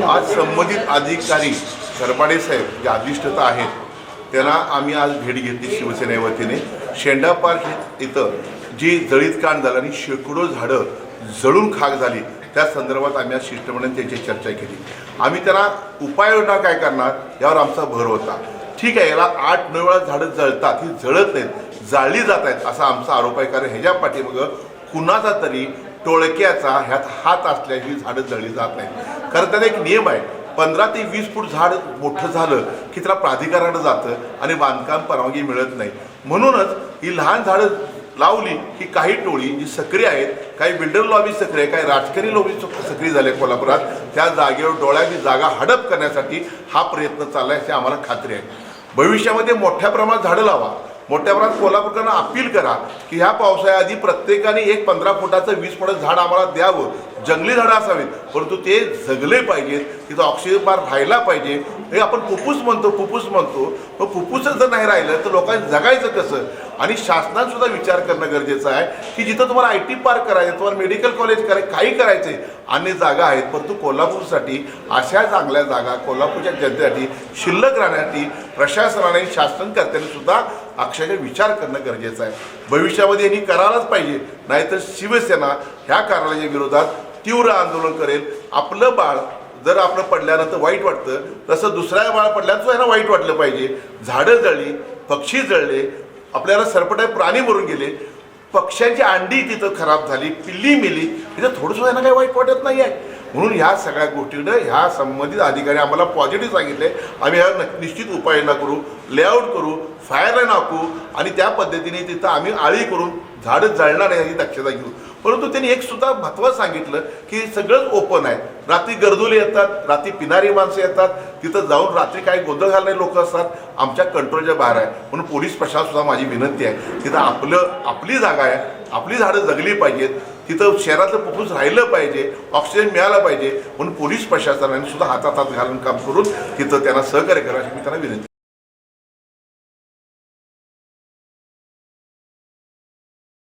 आज संबंधित अधिकारी सरपाडे साहेब जे अधिष्ठाता आहेत त्यांना आम्ही आज भेट घेतली शिवसेने वतीने। शेंडा पार्क इथं जी जळीत कांड झालं आणि शेकडो झाडं जळून खाक झाली त्या संदर्भात आम्ही आज शिष्टमंडळाने त्यांची चर्चा केली। आम्ही त्यांना उपाययोजना काय करणार यावर आमचा भर होता। ठीक आहे, याला 8-9 वेळा झाडं जळतात, ही जळत नाहीत, जाळली जात आहेत असा आमचा आरोप आहे। कारण ह्याच्या पाठीमागं कुणाचा तरी टोळक्याचा ह्यात हात असल्याची झाडं जळली जात नाहीत। कारण त्याचा एक नियम आहे, 15 ते 20 फूट झाड मोठं झालं की त्याला प्राधिकरणाकडे जातं आणि बांधकाम परवानगी मिळत नाही। म्हणूनच ही लहान झाडं लावली की काही टोळी जी सक्रिय आहेत, काही बिल्डर लॉबी सक्रिय आहे, काही राजकारणी लॉबी सक्रिय झाले कोल्हापुरात, त्या जागेवर डोळ्याची जागा हडप करण्यासाठी हा प्रयत्न चालला आहे, याची आम्हाला खात्री आहे। भविष्यामध्ये मोठ्या प्रमाणात झाडं लावा, मोठ्या प्रमाणात कोल्हापूरकरांना अपील करा की ह्या पावसाळ्याआधी प्रत्येकाने एक 15 फुटाचं 20 फुटाचं झाड आम्हाला द्यावं। जंगली झाडं असावीत परंतु ते जगले पाहिजेत, तिथं ऑक्सिजन पार राहिला पाहिजे। हे आपण फुफ्फुस म्हणतो, मग फुफ्फुसच जर नाही राहिलं तर लोकांनी जगायचं कसं? आणि शासनाने सुद्धा विचार करणं गरजेचं आहे की जिथं तुम्हाला IT पार्क करायचं, तुम्हाला मेडिकल कॉलेज करायचं, काही करायचं आहे, अन्य जागा आहेत, परंतु कोल्हापूरसाठी अशा चांगल्या जागा कोल्हापूरच्या जनतेसाठी शिल्लक राहण्यासाठी प्रशासनाने शासनकर्त्यांनी सुद्धा अक्षरशः विचार करणं गरजेचं आहे। भविष्यामध्ये यांनी करायलाच पाहिजे, नाहीतर शिवसेना ह्या कारणाच्या विरोधात तीव्र आंदोलन करेल। आपलं बाळ जर आपलं पडल्यानंतर वाईट वाटतं तसं दुसऱ्या बाळ पडल्यानंतर ह्यांना वाईट वाटलं पाहिजे। झाडं जळली, पक्षी जळले, आपल्याला सरपटाय प्राणी मरून गेले, पक्ष्यांची अंडी तिथं खराब झाली, पिल्ली मेली, तिथं थोडंसं यांना काही वाईट वाटत नाही आहे। म्हणून ह्या सगळ्या गोष्टींना ह्या संबंधित अधिकारी आम्हाला पॉझिटिव्ह सांगितले, आम्ही ह्यावर निश्चित उपाययोजना करू, लेआउट करू, फायर लाईन आखू आणि त्या पद्धतीने तिथं आम्ही आळी करून झाडं जळणार नाही याची दक्षता घेऊ। परंतु त्यांनी एक सुद्धा महत्त्वाचं सांगितलं की सगळंच ओपन आहे, रात्री गर्दुले येतात, रात्री पिणारी माणसं येतात, तिथं जाऊन रात्री काही गोंधळ घालणारे लोक असतात, आमच्या कंट्रोलच्या बाहेर आहे। म्हणून पोलीस प्रशासन सुद्धा माझी विनंती आहे, तिथं आपली जागा आहे, आपली झाडं जगली पाहिजेत, तिथं शहरातलं फुफ्फुस राहिलं पाहिजे, ऑक्सिजन मिळालं पाहिजे। म्हणून पोलीस प्रशासनाने सुद्धा हातात हात घालून काम करून तिथं त्यांना सहकार्य करा अशी मी त्यांना विनंती